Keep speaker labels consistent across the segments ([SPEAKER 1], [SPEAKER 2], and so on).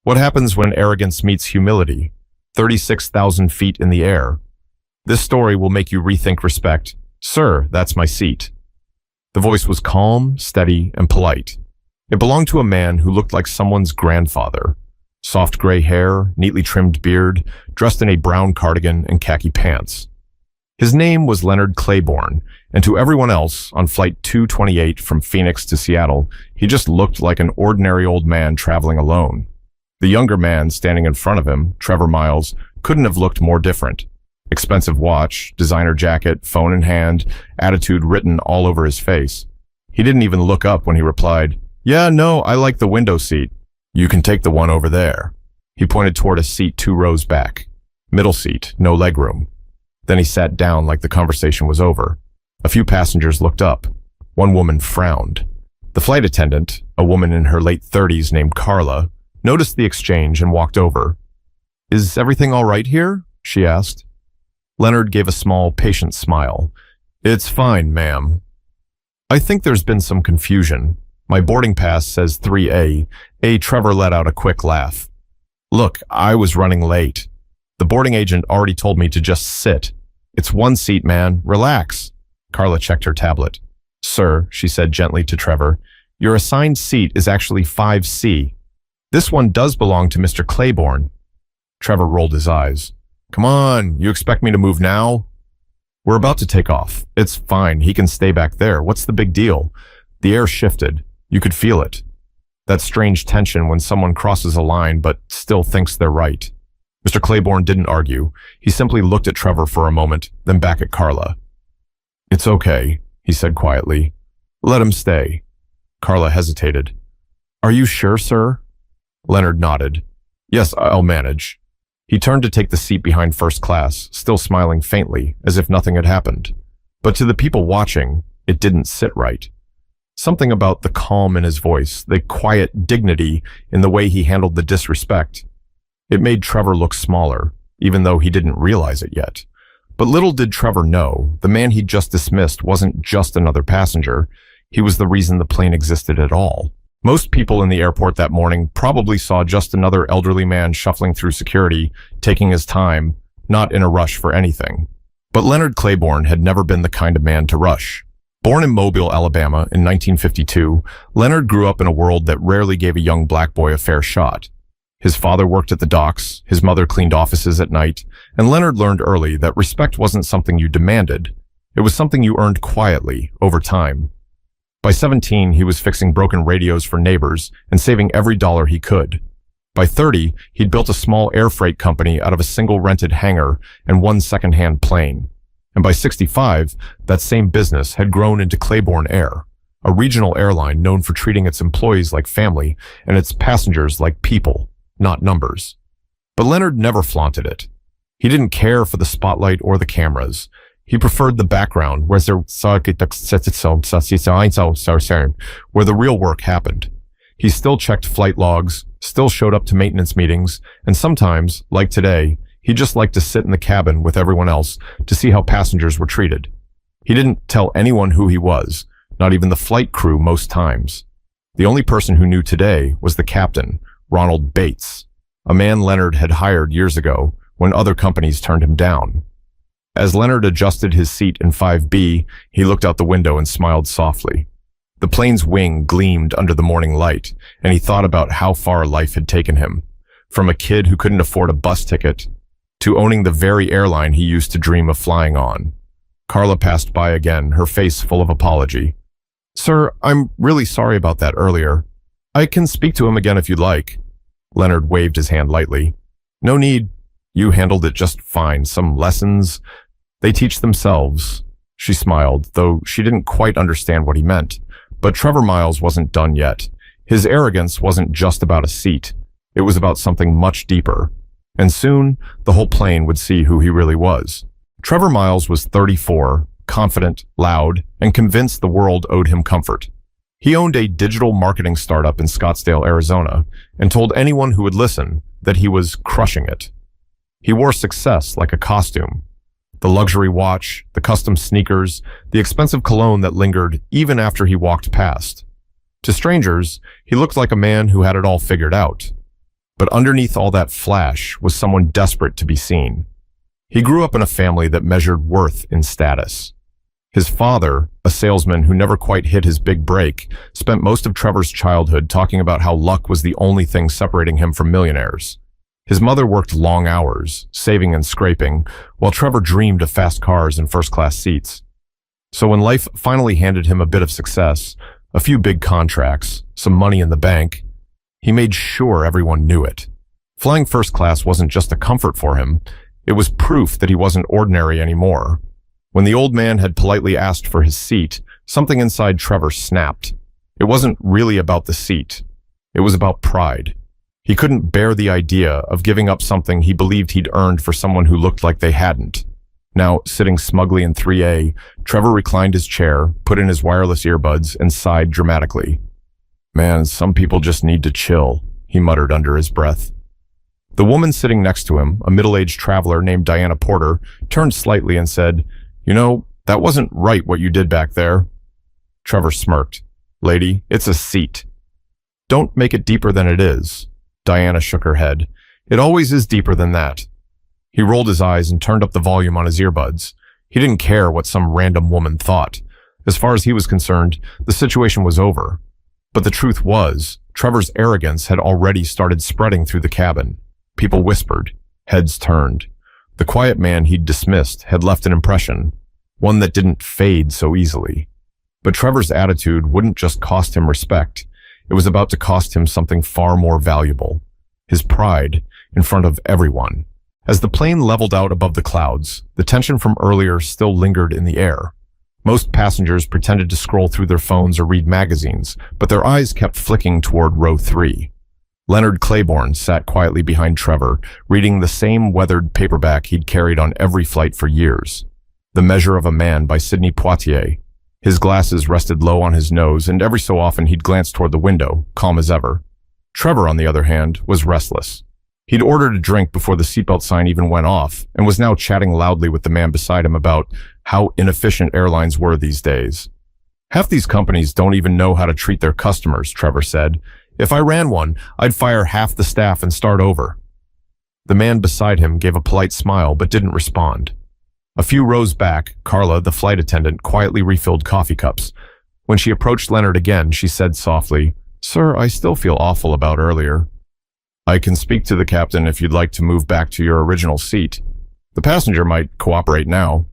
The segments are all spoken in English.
[SPEAKER 1] What happens when arrogance meets humility? 36,000 feet in the air. This story will make you rethink respect. Sir, that's my seat. The voice was calm, steady, and polite. It belonged to a man who looked like someone's grandfather. Soft gray hair, neatly trimmed beard, dressed in a brown cardigan and khaki pants. His name was Leonard Claiborne, and to everyone else on Flight 228 from Phoenix to Seattle, he just looked like an ordinary old man traveling alone. The younger man standing in front of him, Trevor Miles, couldn't have looked more different. Expensive watch, designer jacket, phone in hand, attitude written all over his face. He didn't even look up when he replied, "Yeah, no, I like the window seat. You can take the one over there." He pointed toward a seat 2 rows back. Middle seat, no legroom. Then he sat down like the conversation was over. A few passengers looked up. One woman frowned. The flight attendant, a woman in her late 30s named Carla, noticed the exchange and walked over. "Is everything all right here?" she asked. Leonard gave a small, patient smile. "It's fine, ma'am." "I think there's been some confusion. My boarding pass says 3A. Trevor let out a quick laugh. "Look, I was running late. The boarding agent already told me to just sit. It's 1 seat, man. Relax." Carla checked her tablet. "Sir," she said gently to Trevor, "your assigned seat is actually 5C. This one does belong to Mr. Claiborne." Trevor rolled his eyes. "Come on, you expect me to move now?" "We're about to take off. It's fine, he can stay back there. What's the big deal?" The air shifted. You could feel it. That strange tension when someone crosses a line but still thinks they're right. Mr. Claiborne didn't argue. He simply looked at Trevor for a moment, then back at Carla. "It's okay," he said quietly. "Let him stay." Carla hesitated. "Are you sure, sir?" Leonard nodded. "Yes, I'll manage." He turned to take the seat behind first class, still smiling faintly, as if nothing had happened. But to the people watching, it didn't sit right. Something about the calm in his voice, the quiet dignity in the way he handled the disrespect. It made Trevor look smaller, even though he didn't realize it yet. But little did Trevor know, the man he'd just dismissed wasn't just another passenger. He was the reason the plane existed at all. Most people in the airport that morning probably saw just another elderly man shuffling through security, taking his time, not in a rush for anything. But Leonard Claiborne had never been the kind of man to rush. Born in Mobile, Alabama in 1952, Leonard grew up in a world that rarely gave a young black boy a fair shot. His father worked at the docks, his mother cleaned offices at night, and Leonard learned early that respect wasn't something you demanded. It was something you earned quietly, over time. By 17, he was fixing broken radios for neighbors and saving every dollar he could. By 30, he'd built a small air freight company out of a single rented hangar and 1 second-hand plane. And by 65, that same business had grown into Claiborne Air, a regional airline known for treating its employees like family and its passengers like people, not numbers. But Leonard never flaunted it. He didn't care for the spotlight or the cameras. He preferred the background where the real work happened. He still checked flight logs, still showed up to maintenance meetings, and sometimes, like today, he just liked to sit in the cabin with everyone else to see how passengers were treated. He didn't tell anyone who he was, not even the flight crew most times. The only person who knew today was the captain, Ronald Bates, a man Leonard had hired years ago when other companies turned him down. As Leonard adjusted his seat in 5B, he looked out the window and smiled softly. The plane's wing gleamed under the morning light, and he thought about how far life had taken him, from a kid who couldn't afford a bus ticket to owning the very airline he used to dream of flying on. Carla passed by again, her face full of apology. "Sir, I'm really sorry about that earlier. I can speak to him again if you'd like." Leonard waved his hand lightly. "No need. You handled it just fine. Some lessons, they teach themselves." She smiled, though she didn't quite understand what he meant. But Trevor Miles wasn't done yet. His arrogance wasn't just about a seat. It was about something much deeper. And soon, the whole plane would see who he really was. Trevor Miles was 34, confident, loud, and convinced the world owed him comfort. He owned a digital marketing startup in Scottsdale, Arizona, and told anyone who would listen that he was crushing it. He wore success like a costume. The luxury watch, the custom sneakers, the expensive cologne that lingered even after he walked past. To strangers, he looked like a man who had it all figured out. But underneath all that flash was someone desperate to be seen. He grew up in a family that measured worth in status. His father, a salesman who never quite hit his big break, spent most of Trevor's childhood talking about how luck was the only thing separating him from millionaires. His mother worked long hours, saving and scraping, while Trevor dreamed of fast cars and first-class seats. So when life finally handed him a bit of success, a few big contracts, some money in the bank, he made sure everyone knew it. Flying first class wasn't just a comfort for him, it was proof that he wasn't ordinary anymore. When the old man had politely asked for his seat, something inside Trevor snapped. It wasn't really about the seat. It was about pride. He couldn't bear the idea of giving up something he believed he'd earned for someone who looked like they hadn't. Now, sitting smugly in 3A, Trevor reclined his chair, put in his wireless earbuds, and sighed dramatically. "Man, some people just need to chill," he muttered under his breath. The woman sitting next to him, a middle-aged traveler named Diana Porter, turned slightly and said, "You know, that wasn't right what you did back there." Trevor smirked. "Lady, it's a seat." "Don't make it deeper than it is." Diana shook her head. "It always is deeper than that." He rolled his eyes and turned up the volume on his earbuds. He didn't care what some random woman thought. As far as he was concerned, the situation was over. But the truth was, Trevor's arrogance had already started spreading through the cabin. People whispered. Heads turned. The quiet man he'd dismissed had left an impression, one that didn't fade so easily. But Trevor's attitude wouldn't just cost him respect. It was about to cost him something far more valuable. His pride in front of everyone. As the plane leveled out above the clouds, the tension from earlier still lingered in the air. Most passengers pretended to scroll through their phones or read magazines, but their eyes kept flicking toward row 3. Leonard Claiborne sat quietly behind Trevor, reading the same weathered paperback he'd carried on every flight for years. The Measure of a Man by Sidney Poitier. His glasses rested low on his nose, and every so often he'd glance toward the window, calm as ever. Trevor, on the other hand, was restless. He'd ordered a drink before the seatbelt sign even went off, and was now chatting loudly with the man beside him about how inefficient airlines were these days. "Half these companies don't even know how to treat their customers," Trevor said. "If I ran one, I'd fire half the staff and start over." The man beside him gave a polite smile but didn't respond. A few rows back, Carla, the flight attendant, quietly refilled coffee cups. When she approached Leonard again, she said softly, "Sir, I still feel awful about earlier." "I can speak to the captain if you'd like to move back to your original seat. The passenger might cooperate now."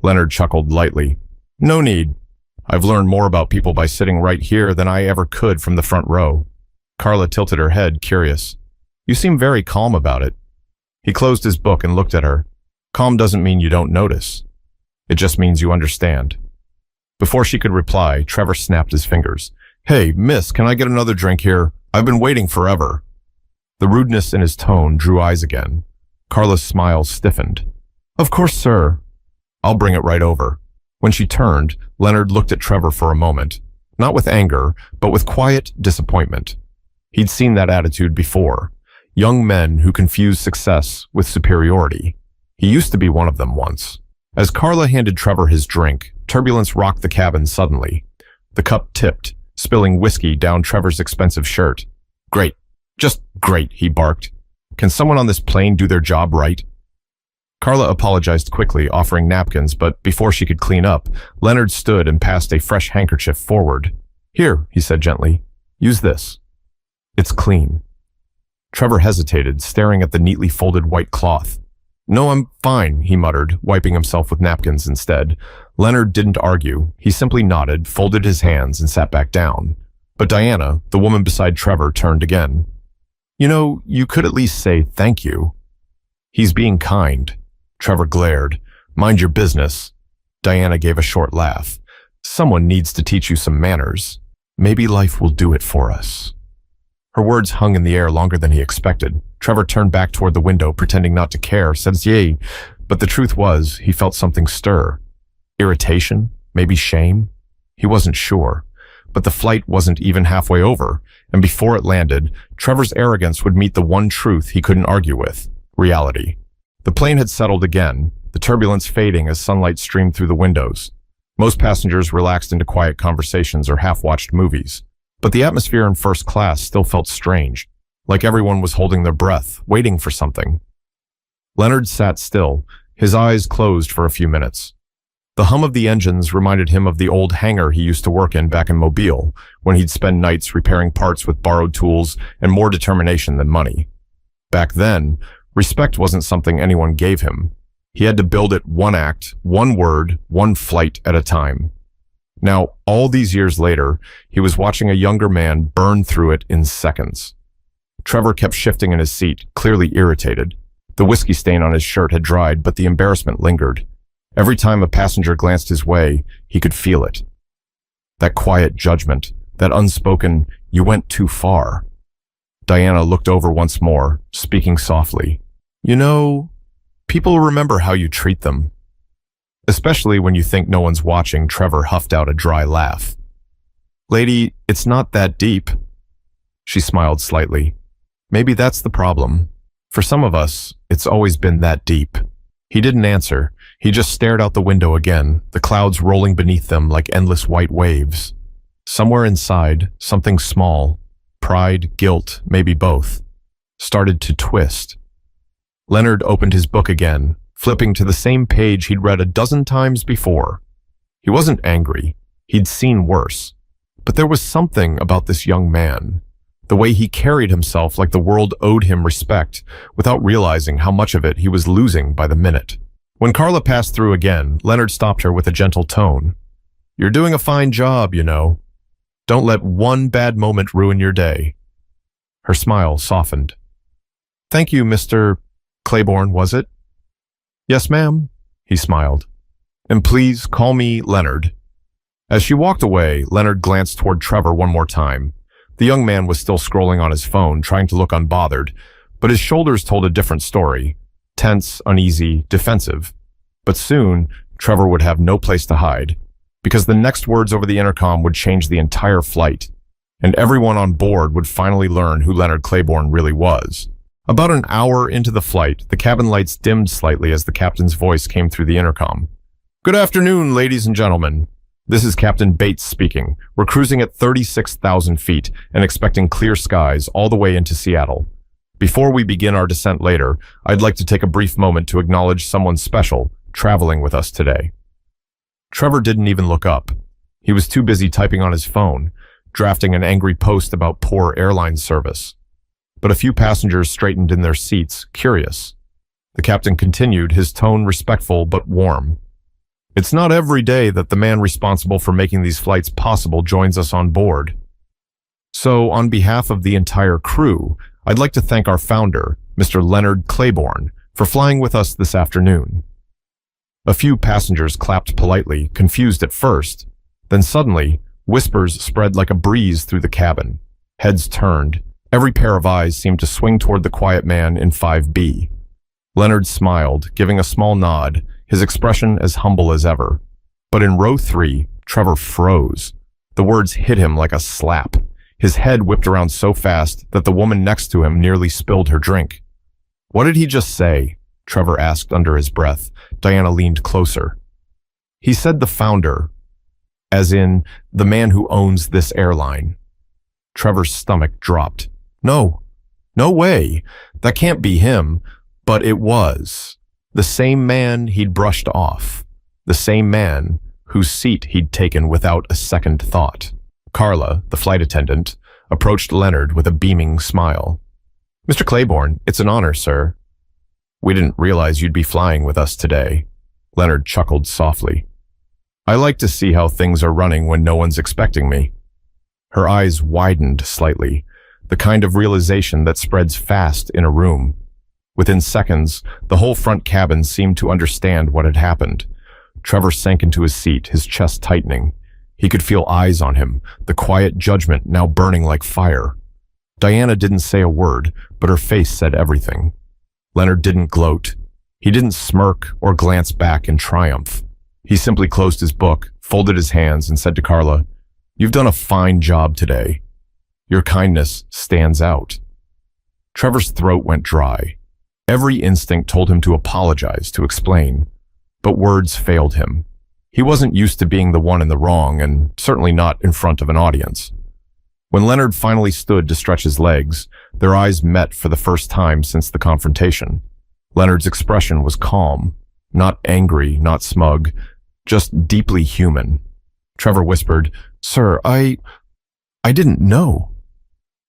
[SPEAKER 1] Leonard chuckled lightly. "No need. I've learned more about people by sitting right here than I ever could from the front row." Carla tilted her head, curious. "You seem very calm about it." He closed his book and looked at her. "Calm doesn't mean you don't notice. It just means you understand." Before she could reply, Trevor snapped his fingers. "Hey, miss, can I get another drink here? I've been waiting forever." The rudeness in his tone drew eyes again. Carla's smile stiffened. "Of course, sir." "I'll bring it right over." When she turned, Leonard looked at Trevor for a moment, not with anger, but with quiet disappointment. He'd seen that attitude before. Young men who confuse success with superiority. He used to be one of them once. As Carla handed Trevor his drink, turbulence rocked the cabin suddenly. The cup tipped, spilling whiskey down Trevor's expensive shirt. "Great. Just great," he barked. "Can someone on this plane do their job right?" Carla apologized quickly, offering napkins, but before she could clean up, Leonard stood and passed a fresh handkerchief forward. "Here," he said gently. "Use this. It's clean." Trevor hesitated, staring at the neatly folded white cloth. "No, I'm fine," he muttered, wiping himself with napkins instead. Leonard didn't argue. He simply nodded, folded his hands, and sat back down. But Diana, the woman beside Trevor, turned again. "You know, you could at least say thank you." "He's being kind." Trevor glared. "Mind your business." Diana gave a short laugh. "Someone needs to teach you some manners. Maybe life will do it for us." Her words hung in the air longer than he expected. Trevor turned back toward the window, pretending not to care, said yay, but the truth was, he felt something stir. Irritation? Maybe shame? He wasn't sure. But the flight wasn't even halfway over, and before it landed, Trevor's arrogance would meet the one truth he couldn't argue with: reality. The plane had settled again, the turbulence fading as sunlight streamed through the windows. Most passengers relaxed into quiet conversations or half-watched movies. But the atmosphere in first class still felt strange. like everyone was holding their breath, waiting for something. Leonard sat still, his eyes closed for a few minutes. The hum of the engines reminded him of the old hangar he used to work in back in Mobile, when he'd spend nights repairing parts with borrowed tools and more determination than money. Back then, respect wasn't something anyone gave him. He had to build it one act, one word, one flight at a time. Now, all these years later, he was watching a younger man burn through it in seconds. Trevor kept shifting in his seat, clearly irritated. The whiskey stain on his shirt had dried, but the embarrassment lingered. Every time a passenger glanced his way, he could feel it. That quiet judgment, that unspoken, "You went too far." Diana looked over once more, speaking softly. "You know, people remember how you treat them." Especially when you think no one's watching, Trevor huffed out a dry laugh. "Lady, it's not that deep." She smiled slightly. "Maybe that's the problem. For some of us, it's always been that deep." He didn't answer. He just stared out the window again, the clouds rolling beneath them like endless white waves. Somewhere inside, something small, pride, guilt, maybe both, started to twist. Leonard opened his book again, flipping to the same page he'd read a dozen times before. He wasn't angry. He'd seen worse. But there was something about this young man, the way he carried himself like the world owed him respect, without realizing how much of it he was losing by the minute. When Carla passed through again, Leonard stopped her with a gentle tone. "You're doing a fine job, you know. Don't let one bad moment ruin your day." Her smile softened. "Thank you, Mr. Claiborne, was it?" "Yes, ma'am," he smiled. "And please call me Leonard." As she walked away, Leonard glanced toward Trevor one more time. The young man was still scrolling on his phone, trying to look unbothered, but his shoulders told a different story. Tense, uneasy, defensive. But soon, Trevor would have no place to hide, because the next words over the intercom would change the entire flight, and everyone on board would finally learn who Leonard Claiborne really was. About an hour into the flight, the cabin lights dimmed slightly as the captain's voice came through the intercom. "Good afternoon, ladies and gentlemen. This is Captain Bates speaking. We're cruising at 36,000 feet and expecting clear skies all the way into Seattle. Before we begin our descent later, I'd like to take a brief moment to acknowledge someone special traveling with us today." Trevor didn't even look up. He was too busy typing on his phone, drafting an angry post about poor airline service. But a few passengers straightened in their seats, curious. The captain continued, his tone respectful but warm. "It's not every day that the man responsible for making these flights possible joins us on board. So, on behalf of the entire crew, I'd like to thank our founder, Mr. Leonard Claiborne, for flying with us this afternoon." A few passengers clapped politely, confused at first. Then suddenly, whispers spread like a breeze through the cabin. Heads turned. Every pair of eyes seemed to swing toward the quiet man in 5B. Leonard smiled, giving a small nod, his expression as humble as ever. But in row 3, Trevor froze. The words hit him like a slap. His head whipped around so fast that the woman next to him nearly spilled her drink. "What did he just say?" Trevor asked under his breath. Diana leaned closer. "He said the founder, as in the man who owns this airline." Trevor's stomach dropped. No way. That can't be him. But it was. The same man he'd brushed off. The same man whose seat he'd taken without a second thought. Carla, the flight attendant, approached Leonard with a beaming smile. "Mr. Claiborne, it's an honor, sir." "We didn't realize you'd be flying with us today." Leonard chuckled softly. "I like to see how things are running when no one's expecting me." Her eyes widened slightly, the kind of realization that spreads fast in a room. Within seconds, the whole front cabin seemed to understand what had happened. Trevor sank into his seat, his chest tightening. He could feel eyes on him, the quiet judgment now burning like fire. Diana didn't say a word, but her face said everything. Leonard didn't gloat. He didn't smirk or glance back in triumph. He simply closed his book, folded his hands, and said to Carla, "You've done a fine job today. Your kindness stands out." Trevor's throat went dry. Every instinct told him to apologize, to explain, but words failed him. He wasn't used to being the one in the wrong, and certainly not in front of an audience. When Leonard finally stood to stretch his legs, their eyes met for the first time since the confrontation. Leonard's expression was calm, not angry, not smug, just deeply human. Trevor whispered, "Sir, I didn't know."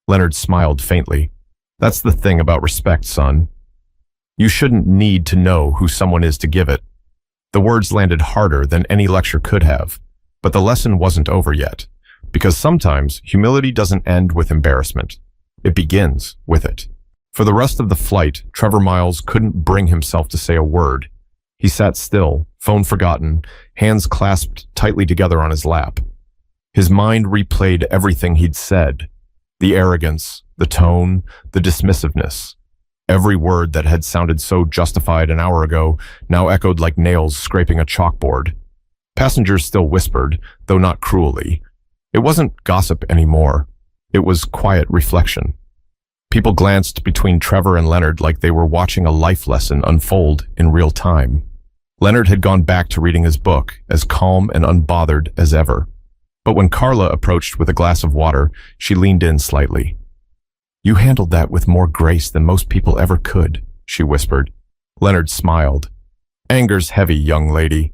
[SPEAKER 1] Leonard smiled faintly. "That's the thing about respect, son. You shouldn't need to know who someone is to give it." The words landed harder than any lecture could have, but the lesson wasn't over yet, because sometimes humility doesn't end with embarrassment. It begins with it. For the rest of the flight, Trevor Miles couldn't bring himself to say a word. He sat still, phone forgotten, hands clasped tightly together on his lap. His mind replayed everything he'd said. The arrogance, the tone, the dismissiveness. Every word that had sounded so justified an hour ago now echoed like nails scraping a chalkboard. Passengers still whispered, though not cruelly. It wasn't gossip anymore. It was quiet reflection. People glanced between Trevor and Leonard like they were watching a life lesson unfold in real time. Leonard had gone back to reading his book, as calm and unbothered as ever. But when Carla approached with a glass of water, she leaned in slightly. "You handled that with more grace than most people ever could," she whispered. Leonard smiled. "Anger's heavy, young lady.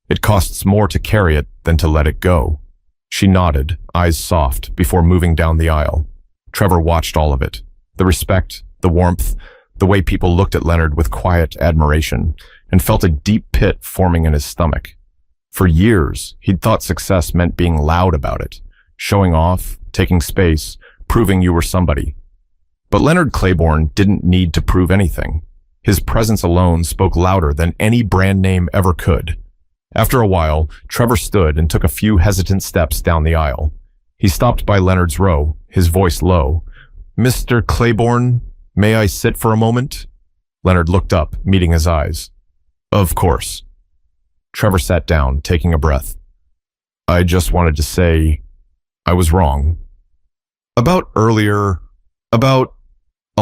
[SPEAKER 1] It costs more to carry it than to let it go." She nodded, eyes soft, before moving down the aisle. Trevor watched all of it. The respect, the warmth, the way people looked at Leonard with quiet admiration, and felt a deep pit forming in his stomach. For years, he'd thought success meant being loud about it, showing off, taking space, proving you were somebody. But Leonard Claiborne didn't need to prove anything. His presence alone spoke louder than any brand name ever could. After a while, Trevor stood and took a few hesitant steps down the aisle. He stopped by Leonard's row, his voice low. "Mr. Claiborne, may I sit for a moment?" Leonard looked up, meeting his eyes. "Of course." Trevor sat down, taking a breath. "I just wanted to say I was wrong. About a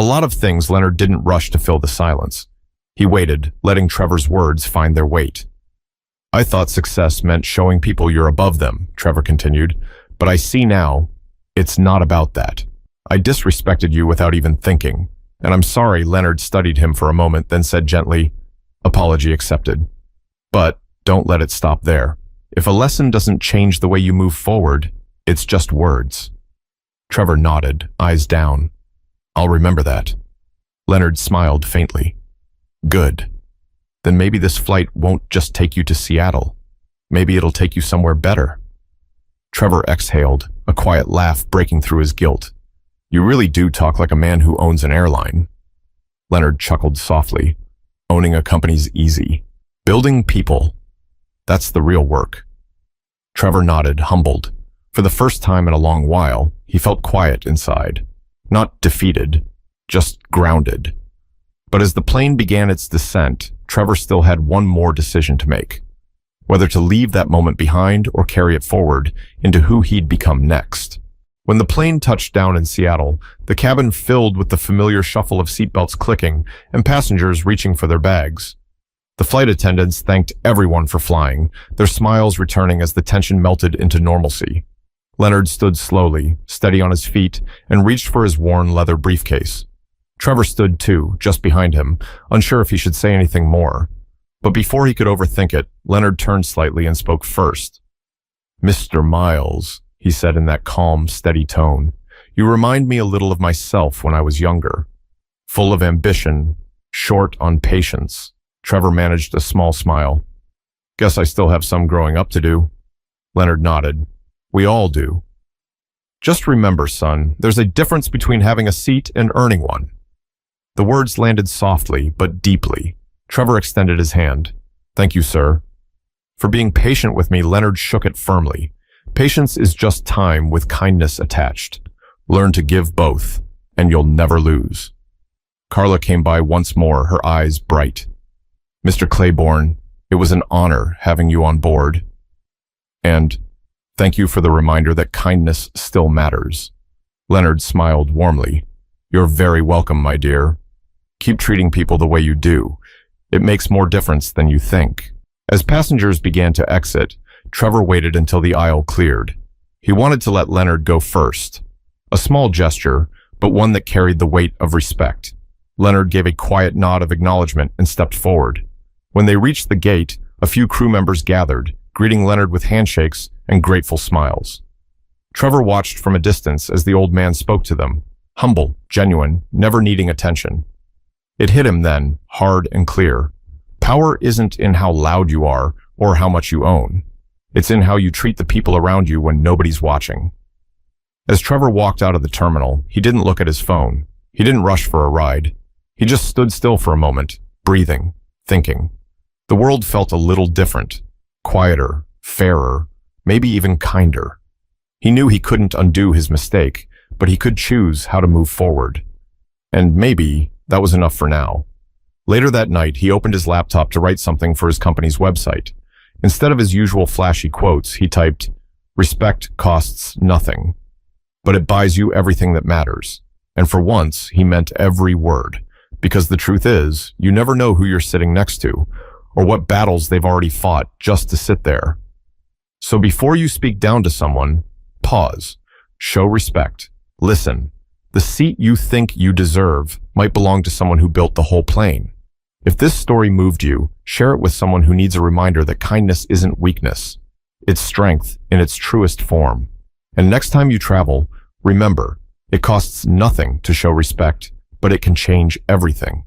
[SPEAKER 1] lot of things." Leonard didn't rush to fill the silence. He waited, letting Trevor's words find their weight. "I thought success meant showing people you're above them," Trevor continued, "but I see now it's not about that. I disrespected you without even thinking, and I'm sorry." Leonard studied him for a moment, then said gently, "Apology accepted. But don't let it stop there. If a lesson doesn't change the way you move forward, it's just words." Trevor nodded, eyes down. "I'll remember that." Leonard smiled faintly. "Good. Then maybe this flight won't just take you to Seattle. Maybe it'll take you somewhere better." Trevor exhaled, a quiet laugh breaking through his guilt. "You really do talk like a man who owns an airline." Leonard chuckled softly. "Owning a company's easy. Building people, that's the real work." Trevor nodded, humbled. For the first time in a long while, he felt quiet inside. Not defeated, just grounded. But as the plane began its descent, Trevor still had one more decision to make. Whether to leave that moment behind or carry it forward into who he'd become next. When the plane touched down in Seattle, the cabin filled with the familiar shuffle of seatbelts clicking and passengers reaching for their bags. The flight attendants thanked everyone for flying, their smiles returning as the tension melted into normalcy. Leonard stood slowly, steady on his feet, and reached for his worn leather briefcase. Trevor stood too, just behind him, unsure if he should say anything more. But before he could overthink it, Leonard turned slightly and spoke first. "Mr. Miles," he said in that calm, steady tone, "you remind me a little of myself when I was younger. Full of ambition, short on patience." Trevor managed a small smile. "Guess I still have some growing up to do." Leonard nodded. "We all do." "Just remember, son, there's a difference between having a seat and earning one." The words landed softly, but deeply. Trevor extended his hand. "Thank you, sir." For being patient with me, Leonard shook it firmly. Patience is just time with kindness attached. Learn to give both, and you'll never lose. Carla came by once more, her eyes bright. "Mr. Claiborne, it was an honor having you on board. And thank you for the reminder that kindness still matters." Leonard smiled warmly. "You're very welcome, my dear. Keep treating people the way you do. It makes more difference than you think." As passengers began to exit, Trevor waited until the aisle cleared. He wanted to let Leonard go first. A small gesture, but one that carried the weight of respect. Leonard gave a quiet nod of acknowledgement and stepped forward. When they reached the gate, a few crew members gathered, greeting Leonard with handshakes and grateful smiles. Trevor watched from a distance as the old man spoke to them, humble, genuine, never needing attention. It hit him then, hard and clear. Power isn't in how loud you are or how much you own. It's in how you treat the people around you when nobody's watching. As Trevor walked out of the terminal, he didn't look at his phone. He didn't rush for a ride. He just stood still for a moment, breathing, thinking. The world felt a little different, quieter, fairer, maybe even kinder. He knew he couldn't undo his mistake, but he could choose how to move forward. And maybe that was enough for now. Later that night, he opened his laptop to write something for his company's website. Instead of his usual flashy quotes, he typed, "Respect costs nothing, but it buys you everything that matters." And for once, he meant every word, because the truth is, you never know who you're sitting next to, or what battles they've already fought just to sit there. So before you speak down to someone, pause, show respect, listen. The seat you think you deserve might belong to someone who built the whole plane. If this story moved you, share it with someone who needs a reminder that kindness isn't weakness. It's strength in its truest form. And next time you travel, remember, it costs nothing to show respect, but it can change everything.